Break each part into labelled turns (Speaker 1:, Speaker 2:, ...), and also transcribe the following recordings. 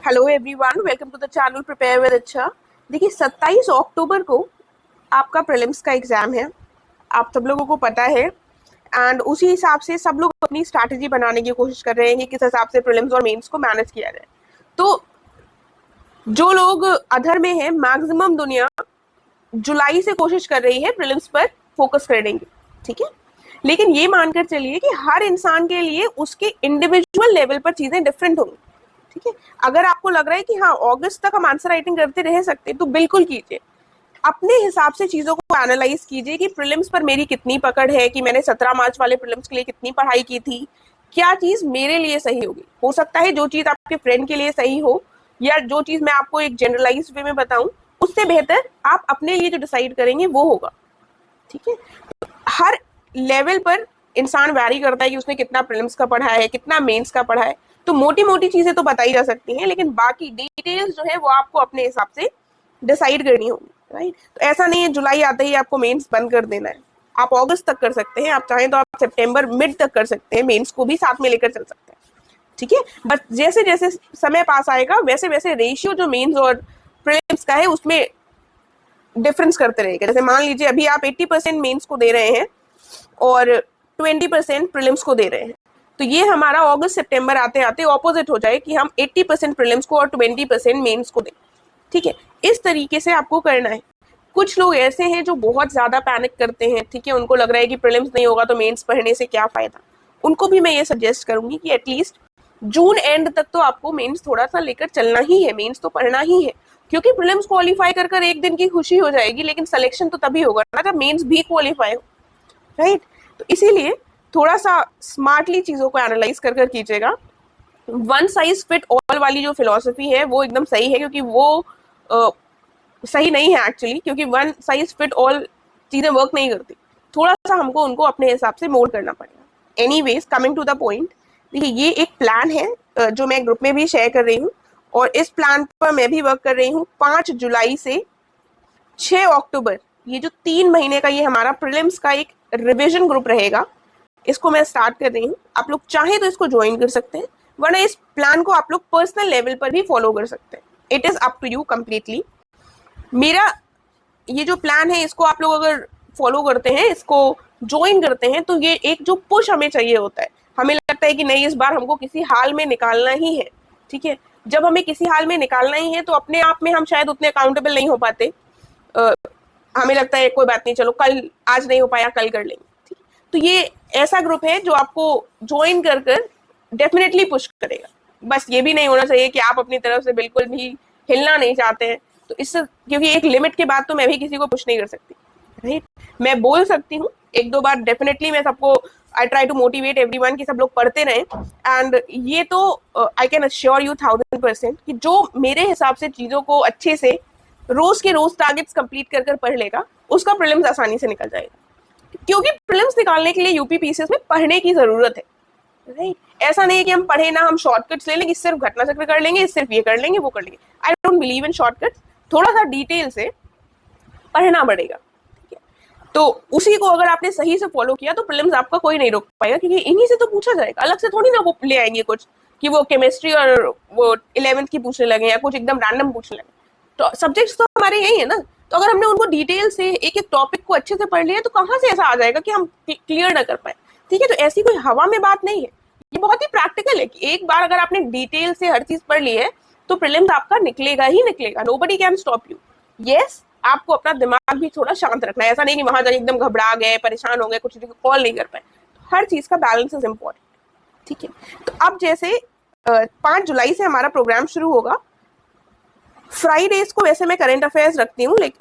Speaker 1: Hello everyone, welcome to the channel prepare with अच्छा। देखिए 27 अक्टूबर को आपका प्रीलिम्स का एग्जाम है, आप सब लोगों को पता है। एंड उसी हिसाब से सब लोग अपनी स्ट्रैटेजी बनाने की कोशिश कर रहे हैं कि किस हिसाब से प्रीलिम्स और मेंस को मैनेज किया जाए। तो जो लोग अधर में है, मैक्सिमम दुनिया जुलाई से कोशिश कर रही है प्रीलिम्स पर फोकस करने की, ठीक है। लेकिन ये मानकर चलिए कि हर इंसान के लिए उसके इंडिविजुअल लेवल पर चीजें डिफरेंट होंगी, ठीक है। अगर आपको लग रहा है कि हाँ अगस्त तक हम आंसर राइटिंग करते रह सकते तो बिल्कुल कीजिए, अपने हिसाब से चीजों को एनालाइज कीजिए कि प्रीलिम्स पर मेरी कितनी पकड़ है, कि मैंने 17 मार्च वाले प्रीलिम्स के लिए कितनी पढ़ाई की थी, क्या चीज मेरे लिए सही होगी। हो सकता है जो चीज आपके फ्रेंड के लिए सही हो या जो चीज मैं आपको एक जनरलाइज वे में बताऊं उससे बेहतर आप अपने लिए जो डिसाइड करेंगे वो होगा, ठीक है। हर लेवल पर इंसान वैरी करता है कि उसने कितना प्रीलिम्स का पढ़ा है, कितना मेंस का पढ़ा है। तो मोटी मोटी चीजें तो बताई जा सकती हैं, लेकिन बाकी डिटेल्स जो है वो आपको अपने हिसाब से डिसाइड करनी होगी, राइट। तो ऐसा नहीं है जुलाई आते ही आपको मेंस बंद कर देना है, आप अगस्त तक कर सकते हैं, आप चाहें तो आप सितंबर मिड तक कर सकते हैं, मेंस को भी साथ में लेकर चल सकते हैं, ठीक है। बट जैसे जैसे समय पास आएगा वैसे वैसे रेशियो जो मेंस और प्रीलिम्स का है उसमें डिफरेंस करते रहेगा। जैसे मान लीजिए अभी आप 80% मेंस को दे रहे हैं और 20% प्रीलिम्स को दे रहे हैं, तो ये हमारा अगस्त सितंबर आते आते ऑपोजिट हो जाए कि हम 80% प्रीलिम्स को और 20% मेंस को दें, ठीक है। इस तरीके से आपको करना है। कुछ लोग ऐसे हैं जो बहुत ज्यादा पैनिक करते हैं, ठीक है, उनको लग रहा है कि प्रीलिम्स नहीं होगा तो मेंस पढ़ने से क्या फायदा। उनको भी मैं ये सजेस्ट करूंगी कि एटलीस्ट जून एंड तक तो आपको मेंस थोड़ा सा लेकर चलना ही है, मेंस तो पढ़ना ही है, क्योंकि प्रीलिम्स क्वालिफाई कर एक दिन की खुशी हो जाएगी, लेकिन सिलेक्शन तो तभी होगा ना जब मेंस भी क्वालिफाई हो, राइट। तो इसीलिए थोड़ा सा स्मार्टली चीजों को एनालाइज कर कीजिएगा। वन साइज फिट ऑल वाली जो फिलॉसफी है वो एकदम सही है, क्योंकि वो सही नहीं है एक्चुअली, क्योंकि वन साइज फिट ऑल चीजें वर्क नहीं करती, थोड़ा सा हमको उनको अपने हिसाब से मोल्ड करना पड़ेगा। Anyways, coming to the point, देखिए ये एक प्लान है जो मैं ग्रुप में भी शेयर कर रही हूँ, और इस प्लान पर मैं भी वर्क कर रही हूँ। 5 जुलाई से 6 अक्टूबर, ये जो 3 महीने का ये हमारा प्रीलिम्स का एक रिवीजन ग्रुप रहेगा, इसको मैं स्टार्ट कर रही हूँ। आप लोग चाहे तो इसको ज्वाइन कर सकते हैं, वरना इस प्लान को आप लोग पर्सनल लेवल पर भी फॉलो कर सकते हैं। It is up to you completely. मेरा ये जो प्लान है इसको आप लोग अगर फॉलो करते हैं, इसको ज्वाइन करते हैं, तो ये एक जो पुश हमें चाहिए होता है, हमें लगता है कि नहीं इस बार हमको किसी हाल में निकालना ही है, ठीक है। जब हमें किसी हाल में निकालना ही है तो अपने आप में हम शायद उतने अकाउंटेबल नहीं हो पाते। हमें लगता है कोई बात नहीं, चलो कल, आज नहीं हो पाया कल कर लेंगे, ठीक। तो ये ऐसा ग्रुप है जो आपको ज्वाइन कर डेफिनेटली पुश करेगा। बस ये भी नहीं होना चाहिए कि आप अपनी तरफ से बिल्कुल भी हिलना नहीं चाहते हैं, तो इससे, क्योंकि एक लिमिट के बाद तो मैं भी किसी को पुश नहीं कर सकती, राइट। मैं बोल सकती हूँ एक दो बार, डेफिनेटली मैं सबको I try to motivate everyone कि सब लोग पढ़ते रहें। एंड ये तो आई कैन अश्योर यू 1000% कि जो मेरे हिसाब से चीजों को अच्छे से रोज के रोज टारगेट्स कंप्लीट कर पढ़ लेगा उसका प्रीलिम्स आसानी से निकल जाएगा, क्योंकि प्रीलिम्स निकालने के लिए यूपी पीसीएस में पढ़ने की जरूरत है, राइट। ऐसा नहीं है कि हम पढ़े ना, हम शॉर्टकट्स ले लेंगे, सिर्फ घटना चक्र कर लेंगे, सिर्फ ये कर लेंगे वो कर लेंगे। I don't believe in shortcuts, थोड़ा सा डिटेल से पढ़ना पड़ेगा, ठीक है। तो उसी को अगर आपने सही से फॉलो किया तो प्रीलिम्स आपका कोई नहीं रोक पाएगा, क्योंकि इन्हीं से तो पूछा जाएगा, अलग से थोड़ी ना वो ले आएंगे कुछ कि वो केमिस्ट्री और वो 11th की पूछने लगे या कुछ एकदम रैंडम पूछने लगे। तो सब्जेक्ट्स तो हमारे यही है ना, तो अगर हमने उनको डिटेल से एक एक टॉपिक को अच्छे से पढ़ लिया तो कहाँ से ऐसा आ जाएगा कि हम क्लियर ना कर पाए, ठीक है। तो ऐसी कोई हवा में बात नहीं है, ये बहुत ही प्रैक्टिकल है कि एक बार अगर आपने डिटेल से हर चीज पढ़ ली है तो प्रीलिम्स आपका निकलेगा ही निकलेगा। Nobody can stop you. Yes, आपको अपना दिमाग भी थोड़ा शांत रखना है, ऐसा नहीं कि वहां जाके एकदम घबरा गए, परेशान हो गए, कुछ कॉल नहीं कर पाए। हर चीज का बैलेंस इज इम्पोर्टेंट, ठीक है। तो अब जैसे 5 जुलाई से हमारा प्रोग्राम शुरू होगा। फ्राइडेज को वैसे मैं करंट अफेयर्स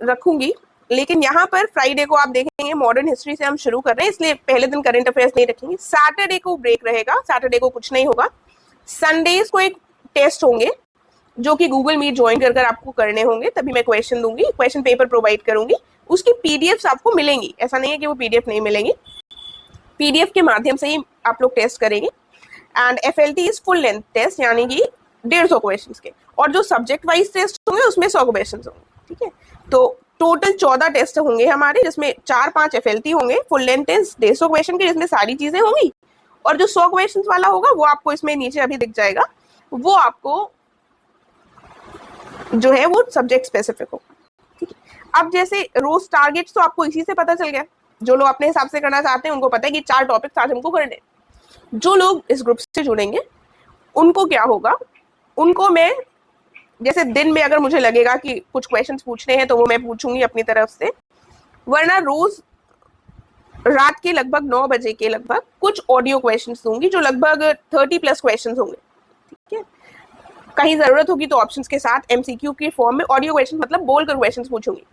Speaker 1: रखूंगी, लेकिन यहाँ पर फ्राइडे को आप देखेंगे मॉडर्न हिस्ट्री से हम शुरू कर रहे हैं, इसलिए पहले दिन करंट अफेयर्स नहीं रखेंगे। सैटरडे को ब्रेक रहेगा, सैटरडे को कुछ नहीं होगा। संडेज को एक टेस्ट होंगे जो कि गूगल मीट ज्वाइन कर आपको करने होंगे, तभी मैं क्वेश्चन दूंगी, क्वेश्चन पेपर प्रोवाइड करूंगी, उसकी पीडीएफ आपको मिलेंगी, ऐसा नहीं है कि वो पीडीएफ नहीं मिलेंगी, पीडीएफ के माध्यम से ही आप लोग टेस्ट करेंगे। And FLT is full length test, यानी कि 150 क्वेश्चन के, और जो सब्जेक्ट वाइज टेस्ट होंगे उसमें 100 क्वेश्चन होंगे, ठीक है। तो टोटल 14 टेस्ट होंगे हमारे, जिसमें 4-5 एफएलटी होंगे, फुल लेंथ टेस्ट 150 क्वेश्चन के, जिसमें सारी चीजें होंगी, और जो 100 क्वेश्चन वाला होगा वो आपको इसमें नीचे अभी दिख जाएगा, वो आपको जो है वो सब्जेक्ट स्पेसिफिक हो। ठीक है, अब जैसे रोज टारगेट्स तो आपको इसी से पता चल गया, जो लोग अपने हिसाब से करना चाहते हैं उनको पता है कि 4 टॉपिक्स आज हमको करने। जो लोग इस ग्रुप से जुड़ेंगे उनको क्या होगा, उनको मैं जैसे दिन में अगर मुझे लगेगा कि कुछ क्वेश्चंस पूछने हैं तो वो मैं पूछूंगी अपनी तरफ से, वरना रोज रात के लगभग 9 बजे के लगभग कुछ ऑडियो क्वेश्चंस दूंगी जो लगभग 30+ क्वेश्चंस होंगे। ठीक है, कहीं जरूरत होगी तो ऑप्शंस के साथ एमसीक्यू के फॉर्म में ऑडियो क्वेश्चन मतलब बोलकर क्वेश्चंस पूछूंगी,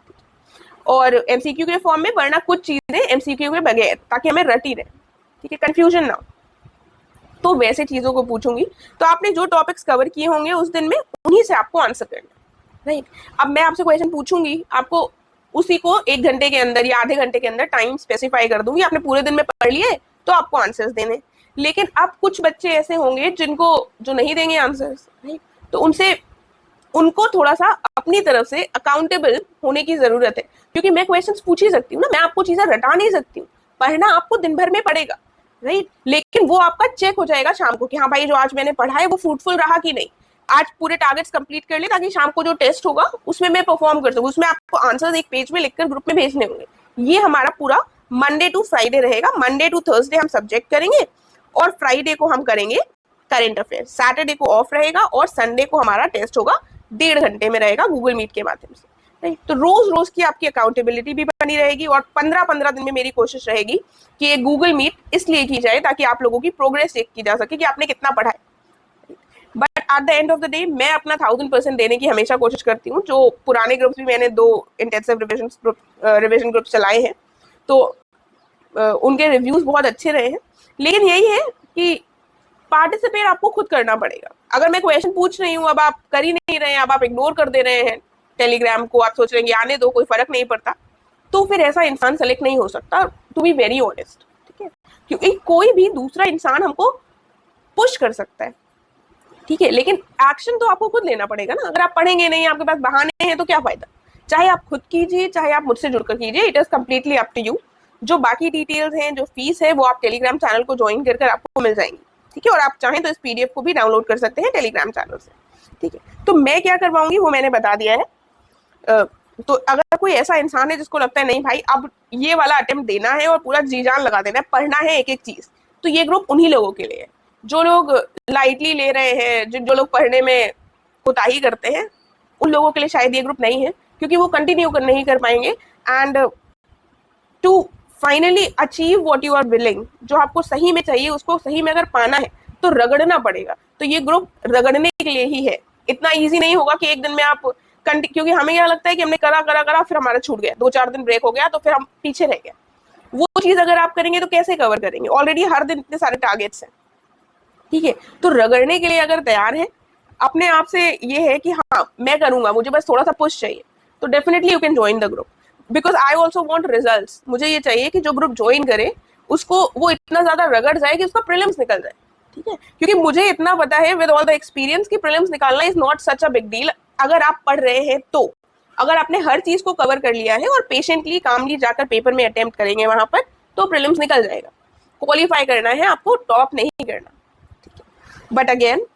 Speaker 1: और एमसीक्यू के फॉर्म में, वरना कुछ चीजें एमसीक्यू के बगैर, ताकि हमें रटी रहे। ठीक है, कंफ्यूजन ना हो, तो वैसे चीजों को पूछूंगी। तो आपने जो टॉपिक्स कवर किए होंगे उस दिन में उन्हीं से आपको आंसर करना, राइट। अब मैं आपसे क्वेश्चन पूछूंगी, आपको उसी को 1 घंटे के अंदर या आधे घंटे के अंदर टाइम स्पेसिफाई कर दूंगी। आपने पूरे दिन में पढ़ लिए तो आपको आंसर्स देने। लेकिन अब कुछ बच्चे ऐसे होंगे जिनको जो नहीं देंगे आंसर्स, राइट, तो उनको थोड़ा सा अपनी तरफ से अकाउंटेबल होने की जरूरत है, क्योंकि मैं क्वेश्चंस पूछ ही सकती हूँ ना, मैं आपको चीजें रटा नहीं सकती हूँ। पढ़ना आपको दिन भर में पड़ेगा, राइट, लेकिन वो आपका चेक हो जाएगा शाम को कि हाँ भाई जो आज मैंने पढ़ा है वो फ्रूटफुल रहा कि नहीं। आज पूरे टारगेट्स कंप्लीट कर ले ताकि शाम को जो टेस्ट होगा उसमें मैं परफॉर्म कर सकूँ। उसमें आपको आंसर्स एक पेज में लिखकर ग्रुप में भेजने होंगे। ये हमारा पूरा मंडे टू फ्राइडे रहेगा। मंडे टू थर्सडे हम सब्जेक्ट करेंगे और फ्राइडे को हम करेंगे करेंट अफेयर। सैटरडे को ऑफ रहेगा और संडे को हमारा टेस्ट होगा, 1.5 घंटे में रहेगा गूगल मीट के माध्यम से। तो रोज रोज की आपकी अकाउंटेबिलिटी भी बनी रहेगी और 15-15 दिन में मेरी कोशिश रहेगी कि ये गूगल मीट इसलिए की जाए ताकि आप लोगों की प्रोग्रेस चेक की जा सके कि आपने कितना पढ़ा है। But at the end of the day मैं अपना 1000% देने की हमेशा कोशिश करती हूँ। जो पुराने ग्रुप्स भी मैंने 2 इंटेंसिव रिविजन ग्रुप्स चलाए हैं तो उनके रिव्यूज बहुत अच्छे रहे हैं। लेकिन यही है कि पार्टिसिपेट आपको खुद करना पड़ेगा। अगर मैं क्वेश्चन पूछ रही हूँ, अब आप कर ही नहीं रहे हैं, अब आप इग्नोर कर दे रहे हैं टेलीग्राम को, आप सोच रहे हैं आने दो कोई फर्क नहीं पड़ता, तो फिर ऐसा इंसान सेलेक्ट नहीं हो सकता, टू बी वेरी ऑनेस्ट। ठीक है, क्योंकि कोई भी दूसरा इंसान हमको पुश कर सकता है, ठीक है, लेकिन एक्शन तो आपको खुद लेना पड़ेगा ना। अगर आप पढ़ेंगे नहीं, आपके पास बहाने हैं, तो क्या फायदा। चाहे आप खुद कीजिए, चाहे आप मुझसे जुड़कर कीजिए, it is completely up to you. जो बाकी डिटेल्स हैं, जो फीस है, वो आप टेलीग्राम चैनल को ज्वाइन कर आपको मिल जाएंगी। ठीक है, और आप चाहें तो इस पीडीएफ को भी डाउनलोड कर सकते हैं टेलीग्राम चैनल से। ठीक है, तो मैं क्या करवाऊंगी वो मैंने बता दिया है। तो अगर कोई ऐसा इंसान है जिसको लगता है नहीं भाई अब ये वाला अटेम्प्ट देना है और पूरा जी जान लगा देना है, पढ़ना है एक एक चीज, तो ये ग्रुप उन्हीं लोगों के लिए है। जो लोग लाइटली ले रहे हैं, जो लोग पढ़ने में कोताही करते हैं, उन लोगों के लिए शायद ये ग्रुप नहीं है, क्योंकि वो कंटिन्यू नहीं कर पाएंगे। And to finally achieve what you are willing, जो आपको सही में चाहिए उसको सही में अगर पाना है तो रगड़ना पड़ेगा। तो ये ग्रुप रगड़ने के लिए ही है। इतना ईजी नहीं होगा कि एक दिन में आप क्योंकि हमें क्या लगता है कि हमने करा फिर हमारा छूट गया, 2-4 दिन ब्रेक हो गया तो फिर हम पीछे रह गए। वो चीज अगर आप करेंगे तो कैसे कवर करेंगे, ऑलरेडी हर दिन इतने सारे टारगेट्स हैं। ठीक है, तो रगड़ने के लिए अगर तैयार है, अपने आप से ये है कि हाँ मैं करूंगा, मुझे बस थोड़ा सा पुश चाहिए, तो definitely you can join the group, because I also want result. मुझे ये चाहिए कि जो ग्रुप ज्वाइन करे उसको वो इतना ज्यादा रगड़ जाए कि उसका प्रीलिम्स निकल जाए। ठीक है, क्योंकि मुझे इतना पता है विद ऑल द एक्सपीरियंस कि प्रीलिम्स निकालना is not such a big deal. अगर आप पढ़ रहे हैं तो, अगर आपने हर चीज को कवर कर लिया है और पेशेंटली कामली जाकर पेपर में अटेम्प्ट करेंगे वहां पर, तो प्रीलिम्स निकल जाएगा। क्वालिफाई करना है आपको, टॉप नहीं करना। ठीक है, बट अगेन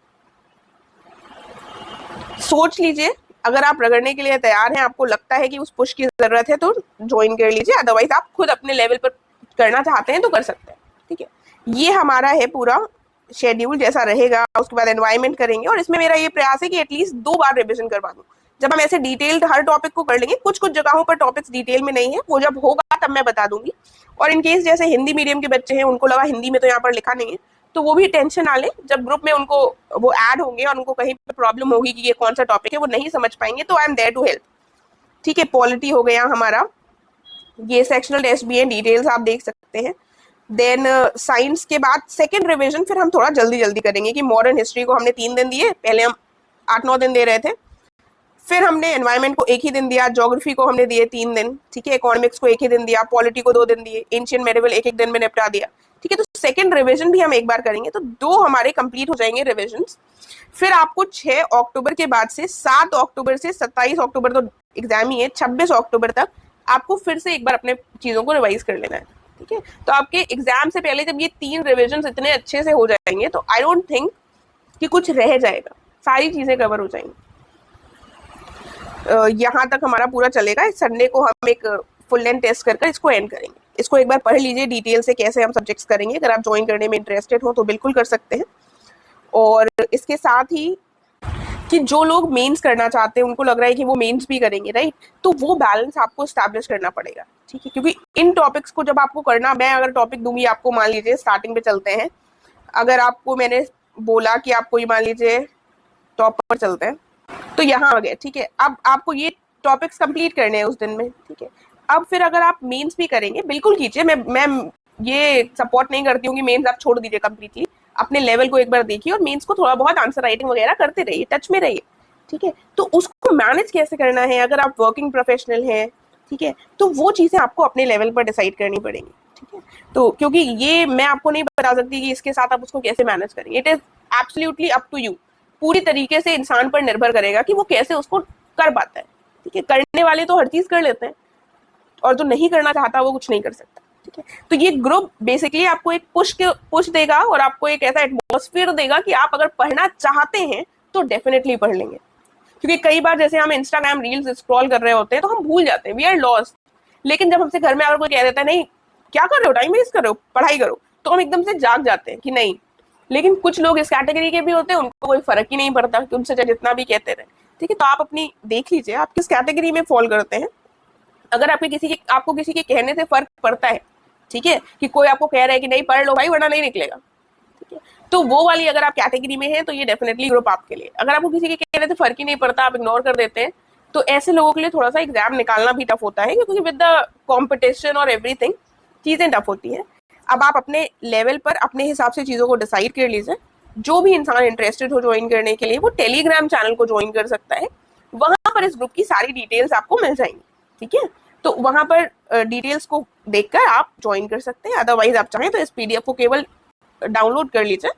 Speaker 1: सोच लीजिए, अगर आप रगड़ने के लिए तैयार हैं, आपको लगता है कि उस पुश की जरूरत है, तो ज्वाइन कर लीजिए। अदरवाइज आप खुद अपने लेवल पर करना चाहते हैं तो कर सकते हैं। ठीक है, ये हमारा है पूरा शेड्यूल जैसा रहेगा। उसके बाद एनवायरमेंट करेंगे और इसमें मेरा ये प्रयास है कि एटलीस्ट 2 बार रिविजन करवा दूं। जब हम ऐसे डिटेल्ड हर टॉपिक को कर लेंगे, कुछ कुछ जगहों पर टॉपिक्स डिटेल में नहीं है, वो जब होगा तब मैं बता दूंगी। और इनकेस जैसे हिंदी मीडियम के बच्चे हैं, उनको लगा हिंदी में तो यहाँ पर लिखा नहीं है, तो वो भी टेंशन ना ले। जब ग्रुप में उनको वो ऐड होंगे और उनको कहीं पर प्रॉब्लम होगी कि ये कौन सा टॉपिक है, वो नहीं समझ पाएंगे, तो I am there to help. ठीक है, पॉलिटी हो गया हमारा, ये सेक्शनल टेस्ट भी है, डिटेल्स आप देख सकते हैं। देन साइंस के बाद सेकेंड रिविजन फिर हम थोड़ा जल्दी जल्दी करेंगे कि मॉडर्न हिस्ट्री को हमने 3 दिन दिए, पहले हम 8-9 दिन दे रहे थे, फिर हमने एनवायरमेंट को 1 ही दिन दिया, ज्योग्राफी को हमने दिए 3 दिन, ठीक है, इकोनॉमिक्स को 1 ही दिन दिया, पॉलिटी को 2 दिन दिए, एंशिएंट मेडिवल 1-1 दिन में निपटा दिया। ठीक है, तो सेकेंड रिविजन भी हम एक बार करेंगे, तो 2 हमारे कंप्लीट हो जाएंगे रिविजन। फिर आपको 6 अक्टूबर के बाद से 7 अक्टूबर से 27 अक्टूबर तो एग्जाम ही है, 26 अक्टूबर तक आपको फिर से एक बार अपने चीजों को रिवाइज कर लेना है। ठीक है, तो आपके एग्जाम से पहले जब ये 3 रिविजन इतने अच्छे से हो जाएंगे, तो आई डोंट थिंक कि कुछ रह जाएगा, सारी चीजें कवर हो जाएंगी। यहाँ तक हमारा पूरा चलेगा। संडे को हम एक फुल लेंथ टेस्ट कर कर इसको एंड करेंगे। इसको एक बार पढ़ लीजिए डिटेल से कैसे हम सब्जेक्ट्स करेंगे। अगर आप ज्वाइन करने में इंटरेस्टेड हो तो बिल्कुल कर सकते हैं। और इसके साथ ही कि जो लोग मेंस करना चाहते हैं, उनको लग रहा है कि वो मेंस भी करेंगे, राइट, तो वो बैलेंस आपको स्टैब्लिश करना पड़ेगा, ठीक है। क्योंकि इन टॉपिक्स को जब आपको करना, मैं अगर टॉपिक दूंगी आपको, मान लीजिए स्टार्टिंग पे चलते हैं, अगर आपको मैंने बोला कि आपको ये मान लीजिए टॉप पर चलते हैं, तो यहाँ आ गए, ठीक है। अब आपको ये टॉपिक्स कंप्लीट करने हैं उस दिन में, ठीक है। अब फिर अगर आप मेंस भी करेंगे, बिल्कुल कीजिए, मैं ये सपोर्ट नहीं करती हूँ कि मेंस आप छोड़ दीजिए कंप्लीटली। अपने लेवल को एक बार देखिए और मेंस को थोड़ा बहुत आंसर राइटिंग वगैरह करते रहिए, टच में रहिए, ठीक है। तो उसको मैनेज कैसे करना है, अगर आप वर्किंग प्रोफेशनल हैं, ठीक है, तो वो चीज़ें आपको अपने लेवल पर डिसाइड करनी पड़ेंगी, ठीक है। तो क्योंकि ये मैं आपको नहीं बता सकती कि इसके साथ आप उसको कैसे मैनेज करेंगे। It is absolutely up to you. पूरी तरीके से इंसान पर निर्भर करेगा कि वो कैसे उसको कर पाता है, ठीक है। करने वाले तो हर चीज कर लेते हैं, और जो नहीं करना चाहता वो कुछ नहीं कर सकता, ठीक है। तो ये ग्रुप बेसिकली आपको एक पुश देगा और आपको एक ऐसा एटमॉस्फेयर देगा कि आप अगर पढ़ना चाहते हैं तो डेफिनेटली पढ़ लेंगे। क्योंकि कई बार जैसे हम इंस्टाग्राम रील्स स्क्रॉल कर रहे होते हैं तो हम भूल जाते हैं, वी आर लॉस्ट। लेकिन जब हमसे घर में अगर कोई कह देता है नहीं क्या कर रहे हो, टाइम वेस्ट कर रहे हो, पढ़ाई करो, तो हम एकदम से जाग जाते हैं कि नहीं। लेकिन कुछ लोग इस कैटेगरी के भी होते हैं, उनको कोई फर्क ही नहीं पड़ता कि उनसे जितना भी कहते रहे, ठीक है। तो आप अपनी देख लीजिए आप किस कैटेगरी में फॉल करते हैं। अगर आपको किसी के कहने से फर्क पड़ता है, ठीक है, कि कोई आपको कह रहा है कि नहीं पढ़ लो भाई वरना नहीं निकलेगा, ठीक है, तो वो वाली अगर आप कैटेगरी में हैं तो ये डेफिनेटली ग्रुप आपके लिए। अगर आपको किसी के कहने से फर्क ही नहीं पड़ता, आप इग्नोर कर देते हैं, तो ऐसे लोगों के लिए थोड़ा सा एग्जाम निकालना भी टफ होता है, क्योंकि विद द कॉम्पिटिशन और एवरीथिंग चीजें टफ होती हैं। अब आप अपने लेवल पर अपने हिसाब से चीजों को डिसाइड कर लीजिए। जो भी इंसान इंटरेस्टेड हो ज्वाइन करने के लिए, वो टेलीग्राम चैनल को ज्वाइन कर सकता है। वहां पर इस ग्रुप की सारी डिटेल्स आपको मिल जाएंगी, ठीक है। तो वहां पर डिटेल्स को देखकर आप ज्वाइन कर सकते हैं। अदरवाइज आप चाहें तो इस पीडीएफ को केवल डाउनलोड कर लीजिए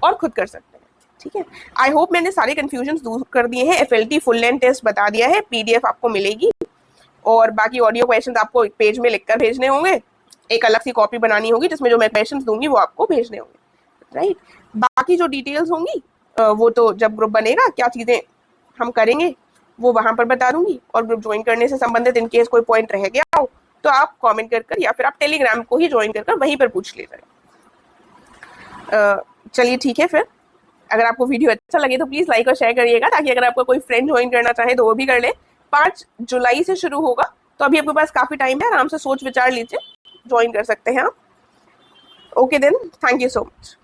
Speaker 1: और खुद कर सकते हैं, ठीक है। आई होप मैंने सारे कंफ्यूजन दूर कर दिए हैं। एफएलटी फुल लेंथ टेस्ट बता दिया है, पीडीएफ आपको मिलेगी, और बाकी ऑडियो क्वेश्चन आपको एक पेज में लिखकर भेजने होंगे। एक अलग सी कॉपी बनानी होगी जिसमें जो मैं क्वेश्चन दूंगी वो आपको भेजने होंगे, राइट। बाकी जो डिटेल्स होंगी वो तो जब ग्रुप बनेगा, क्या चीजें हम करेंगे वो वहां पर बता दूंगी। और ग्रुप ज्वाइन करने से संबंधित इन केस कोई पॉइंट रह गया हो तो आप कमेंट कर या फिर आप टेलीग्राम को ही ज्वाइन कर वहीं पर पूछ लीजिएगा। चलिए ठीक है, फिर अगर आपको वीडियो अच्छा लगे तो प्लीज लाइक और शेयर करिएगा, ताकि अगर आपका कोई फ्रेंड ज्वाइन करना चाहे तो वो भी कर ले। 5 जुलाई से शुरू होगा, तो अभी आपके पास काफी टाइम है, आराम से सोच विचार लीजिए, ज्वाइन कर सकते हैं आप। Okay then, thank you so much.